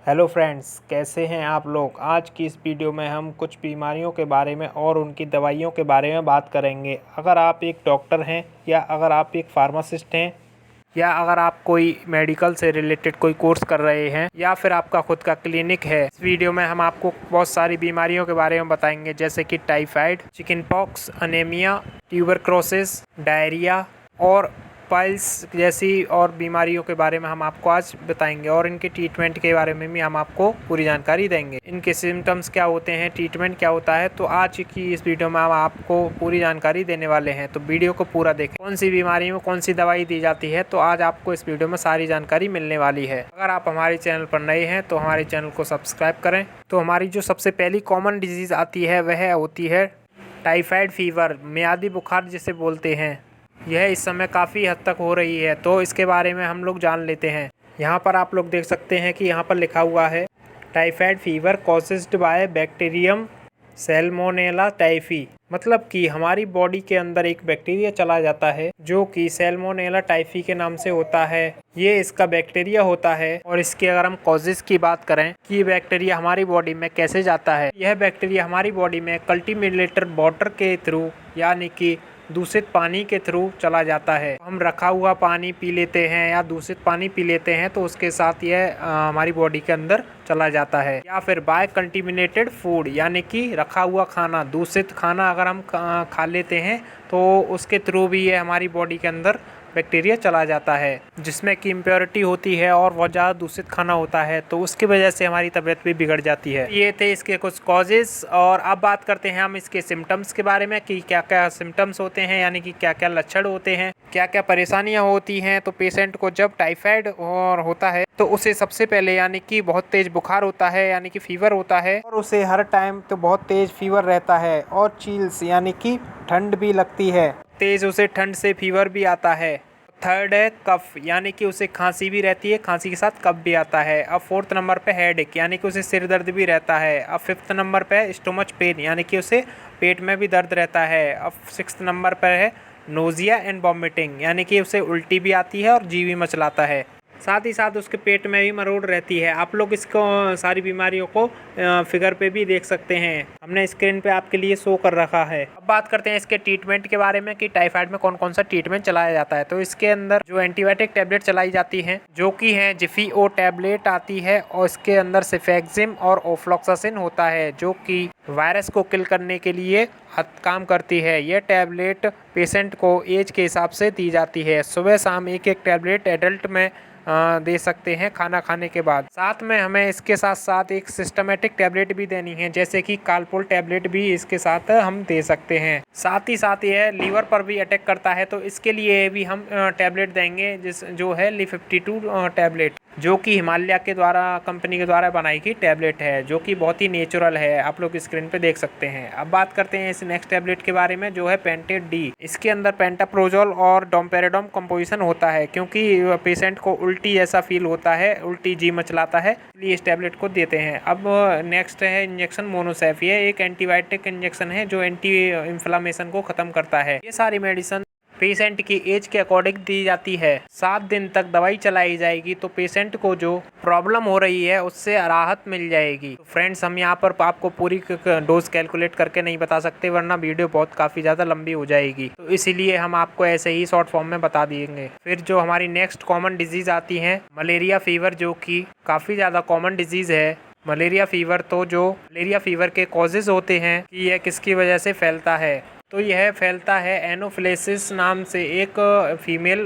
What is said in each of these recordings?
Hello friends, कैसे हैं आप लोग। आज की इस वीडियो में हम कुछ बीमारियों के बारे में और उनकी दवाइयों के बारे में बात करेंगे। अगर आप एक डॉक्टर हैं या अगर आप एक फार्मासिस्ट हैं या अगर आप कोई मेडिकल से रिलेटेड कोई कोर्स कर रहे हैं या फिर आपका खुद का क्लिनिक है, इस वीडियो में हम आपको बहुत सारी बीमारियों के बारे में बताएंगे, जैसे कि typhoid, chicken pox, anaemia, tuberculosis, diarrhoea और पाइल्स जैसी और बीमारियों के बारे में हम आपको आज बताएंगे और इनके ट्रीटमेंट के बारे में भी हम आपको पूरी जानकारी देंगे। इनके सिम्टम्स क्या होते हैं, ट्रीटमेंट क्या होता है, तो आज की इस वीडियो में हम आपको पूरी जानकारी देने वाले हैं। तो वीडियो को पूरा देखें। कौन सी बीमारी में कौन सी दवाई दी जाती है, तो आज आपको इस वीडियो में सारी जानकारी मिलने वाली है। अगर आप हमारे चैनल पर नए हैं तो हमारे चैनल को सब्सक्राइब करें। तो हमारी जो सबसे पहली कॉमन डिजीज़ आती है वह होती है टाइफाइड फीवर, मियादी बुखार जिसे बोलते हैं। यह इस समय काफ़ी हद तक हो रही है, तो इसके बारे में हम लोग जान लेते हैं। यहाँ पर आप लोग देख सकते हैं कि यहाँ पर लिखा हुआ है typhoid fever caused by bacterium Salmonella typhi. मतलब कि हमारी बॉडी के अंदर एक बैक्टीरिया चला जाता है जो कि सैल्मोनेला टाइफी के नाम से होता है। ये इसका बैक्टीरिया होता है और इसके अगर हम कॉजेज की बात करें कि ये बैक्टीरिया हमारी बॉडी में कैसे जाता है, यह बैक्टीरिया हमारी बॉडी में कल्टीमिनेटेड वाटर के थ्रू यानी कि दूषित पानी के थ्रू चला जाता है। हम रखा हुआ पानी पी लेते हैं या दूषित पानी पी लेते हैं तो उसके साथ यह हमारी बॉडी के अंदर चला जाता है। या फिर बाय कंटिमिनेटेड फूड यानी कि रखा हुआ खाना, दूषित खाना अगर हम खा लेते हैं तो उसके थ्रू भी ये हमारी बॉडी के अंदर बैक्टीरिया चला जाता है, जिसमें कि इम्प्योरिटी होती है और बहुत ज़्यादा दूषित खाना होता है, तो उसकी वजह से हमारी तबीयत भी बिगड़ जाती है। ये थे इसके कुछ कॉजेस। और अब बात करते हैं हम इसके सिम्टम्स के बारे में कि क्या क्या सिम्टम्स होते हैं, यानी कि क्या क्या लक्षण होते हैं, क्या क्या परेशानियां होती हैं। तो पेशेंट को जब टाइफाइड और होता है तो उसे सबसे पहले यानी कि बहुत तेज बुखार होता है यानी कि फीवर होता है, और उसे हर टाइम तो बहुत तेज फीवर रहता है और चील्स यानी कि ठंड भी लगती है, तेज उसे ठंड से फीवर भी आता है। थर्ड है कफ, यानी कि उसे खांसी भी रहती है, खांसी के साथ कफ भी आता है। अब फोर्थ नंबर पे हेडेक यानी कि उसे सिर दर्द भी रहता है। अब फिफ्थ नंबर पे स्टोमच पेन यानी कि उसे पेट में भी दर्द रहता है। अब सिक्स्थ नंबर पर है नोजिया एंड वॉमिटिंग यानी कि उसे उल्टी भी आती है और जी भी मचलाता है, साथ ही साथ उसके पेट में भी मरोड़ रहती है। आप लोग इसको सारी बीमारियों को फिगर पे भी देख सकते हैं, हमने स्क्रीन पे आपके लिए शो कर रखा है। अब बात करते हैं इसके ट्रीटमेंट के बारे में कि टाइफाइड में कौन कौन सा ट्रीटमेंट चलाया जाता है। तो इसके अंदर जो एंटीबायोटिक टैबलेट चलाई जाती हैं जो कि है जिफी-ओ टैबलेट आती है, और इसके अंदर सेफेक्सिम और ओफ्लॉक्सासिन होता है जो कि वायरस को किल करने के लिए काम करती है। यह टैबलेट पेशेंट को एज के हिसाब से दी जाती है। सुबह शाम एक एक टैबलेट एडल्ट में दे सकते हैं खाना खाने के बाद। साथ में हमें इसके साथ साथ एक सिस्टमेटिक टैबलेट भी देनी है, जैसे कि कालपोल टैबलेट भी इसके साथ हम दे सकते हैं। साथ ही साथ यह लीवर पर भी अटैक करता है, तो इसके लिए भी हम टैबलेट देंगे जो है Li52 टैबलेट, जो कि हिमालय के द्वारा कंपनी के द्वारा बनाई गई टैबलेट है, जो कि बहुत ही नेचुरल है, आप लोग स्क्रीन पे देख सकते हैं। अब बात करते हैं इस नेक्स्ट टैबलेट के बारे में जो है पेंटेड डी। इसके अंदर पेंटाप्रोजोल और डोम्पेरेडोम कंपोजिशन होता है, क्योंकि पेशेंट को उल्टी ऐसा फील होता है, उल्टी जी मचलाता है, इसलिए इस टैबलेट को देते हैं। अब नेक्स्ट है इंजेक्शन मोनोसेफ। ये एक एंटीबायोटिक इंजेक्शन है जो एंटी इन्फ्लामेशन को खत्म करता है। ये सारी मेडिसिन पेशेंट की एज के अकॉर्डिंग दी जाती है। 7 दिन तक दवाई चलाई जाएगी तो पेशेंट को जो प्रॉब्लम हो रही है उससे राहत मिल जाएगी। तो फ्रेंड्स, हम यहाँ पर आपको पूरी डोज कैलकुलेट करके नहीं बता सकते, वरना वीडियो काफ़ी ज़्यादा लंबी हो जाएगी, तो इसीलिए हम आपको ऐसे ही शॉर्ट फॉर्म में बता देंगे। फिर जो हमारी नेक्स्ट कॉमन डिजीज़ आती है मलेरिया फीवर, जो कि काफ़ी ज़्यादा कॉमन डिजीज़ है। मलेरिया फीवर, तो जो मलेरिया फीवर के कॉजेज़ होते हैं कि यह किसकी वजह से फैलता है, तो यह फैलता है एनोफिलेसिस नाम से एक फीमेल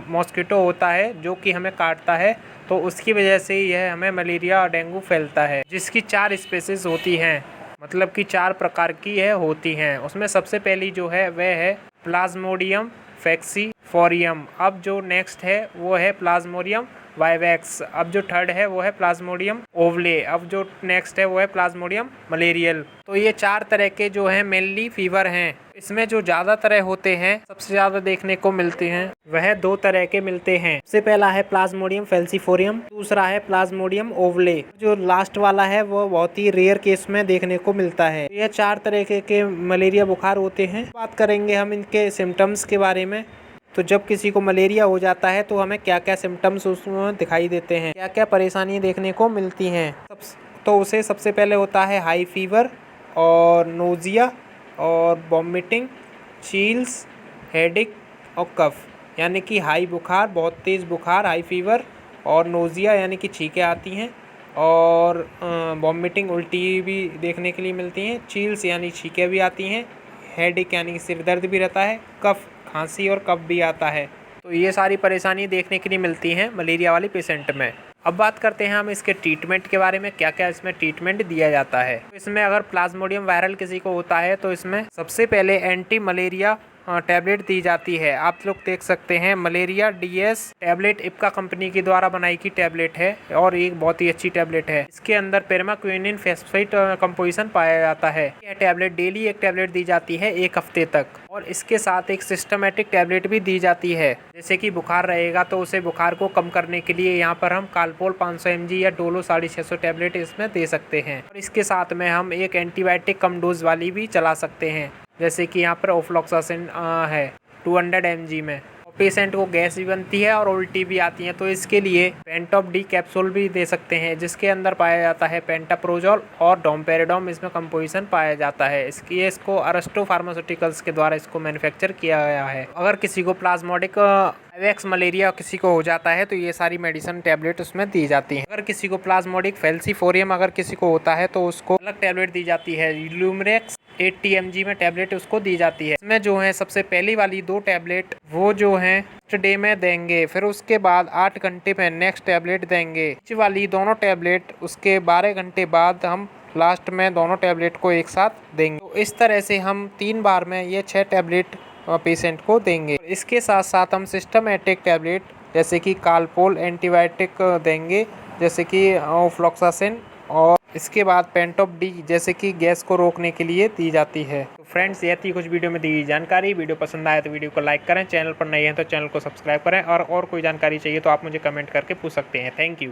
मॉस्किटो होता है जो कि हमें काटता है, तो उसकी वजह से यह हमें मलेरिया और डेंगू फैलता है, जिसकी 4 स्पेसीज होती हैं, मतलब कि 4 प्रकार की यह होती हैं। उसमें सबसे पहली जो है वह है प्लाज्मोडियम फैक्सीफोरियम। अब जो नेक्स्ट है वो है प्लाज्मोडियम वाइवैक्स। अब जो थर्ड है वो है प्लाज्मोडियम ओवले। अब जो नेक्स्ट है वो है प्लाज्मोडियम मलेरियल। तो ये 4 तरह के जो हैं मेनली फीवर हैं। इसमें जो ज़्यादा तरह होते हैं, सबसे ज़्यादा देखने को मिलते हैं, वह 2 तरह के मिलते हैं। सबसे पहला है प्लाज्मोडियम फैल्सीफोरियम, दूसरा है प्लाज्मोडियम ओवले। जो लास्ट वाला है वो बहुत ही रेयर केस में देखने को मिलता है। ये 4 तरह के मलेरिया बुखार होते हैं। बात करेंगे हम इनके सिम्टम्स के बारे में तो जब किसी को मलेरिया हो जाता है तो हमें क्या क्या सिम्टम्स उसमें दिखाई देते हैं, क्या क्या परेशानी देखने को मिलती हैं। तो उसे सबसे पहले होता है हाई फीवर और नोज़िया और वॉमिटिंग, चील्स, हेडेक और कफ, यानी कि हाई बुखार, बहुत तेज़ बुखार, हाई फीवर, और नोज़िया यानी कि छींकें आती हैं, और वॉमिटिंग उल्टी भी देखने के लिए मिलती हैं, चील्स यानी छींकें भी आती हैं, हेडेक यानी कि सिर दर्द भी रहता है, कफ खांसी और कफ भी आता है। तो ये सारी परेशानी देखने के लिए मिलती हैं मलेरिया वाले पेशेंट में। अब बात करते हैं हम इसके ट्रीटमेंट के बारे में, क्या क्या इसमें ट्रीटमेंट दिया जाता है। तो इसमें अगर प्लाज्मोडियम वायरल किसी को होता है तो इसमें सबसे पहले एंटी मलेरिया टैबलेट दी जाती है। आप लोग देख सकते हैं malaria DS tablet Ipca company के द्वारा बनाई की टैबलेट है और एक बहुत ही अच्छी टैबलेट है। इसके अंदर पेरमाक्विनिन फॉस्फेट कंपोजिशन पाया जाता है। यह टैबलेट डेली एक टैबलेट दी जाती है 1 हफ्ते तक, और इसके साथ एक सिस्टमेटिक टैबलेट भी दी जाती है। जैसे कि बुखार रहेगा तो उसे बुखार को कम करने के लिए यहाँ पर हम कालपोल 500 mg या डोलो 650 टैबलेट इसमें दे सकते हैं, और इसके साथ में हम एक एंटीबायोटिक कम डोज वाली भी चला सकते हैं, जैसे कि यहाँ पर ऑफ्लॉक्सासिन है 200 mg में। पेशेंट को गैस भी बनती है और उल्टी भी आती है, तो इसके लिए पेंटॉप डी कैप्सूल भी दे सकते हैं, जिसके अंदर पाया जाता है पेंटाप्रोजोल और डोमपेरिडोम इसमें कंपोजिशन पाया जाता है। इसको अरस्टो फार्मास्यूटिकल्स के द्वारा इसको मैन्युफैक्चर किया गया है। अगर किसी को प्लाज्मोडिक एवेक्स मलेरिया किसी को हो जाता है तो ये सारी मेडिसिन टैबलेट उसमें दी जाती है। अगर किसी को प्लाज्मोडिक फैल्सीफोरियम अगर किसी को होता है तो उसको अलग टैबलेट दी जाती है, ल्यूमरेक्स 80 mg में टैबलेट उसको दी जाती है। इसमें जो है सबसे पहली वाली 2 टैबलेट वो जो है नेक्स्ट डे में देंगे, फिर उसके बाद 8 घंटे में नेक्स्ट टैबलेट देंगे। बीच वाली दोनों टैबलेट उसके 12 घंटे बाद हम लास्ट में दोनों टैबलेट को एक साथ देंगे। तो इस तरह से हम 3 बार में ये 6 टैबलेट पेशेंट को देंगे। इसके साथ साथ हम सिस्टमेटिक टैबलेट जैसे कि कालपोल एंटीबायोटिक देंगे, जैसे कि ऑफ्लॉक्सासिन, और इसके बाद पेंटॉप डी जैसे कि गैस को रोकने के लिए दी जाती है। तो फ्रेंड्स, ये थी कुछ वीडियो में दी जानकारी। वीडियो पसंद आए तो वीडियो को लाइक करें, चैनल पर नए हैं तो चैनल को सब्सक्राइब करें, और कोई जानकारी चाहिए तो आप मुझे कमेंट करके पूछ सकते हैं। Thank you.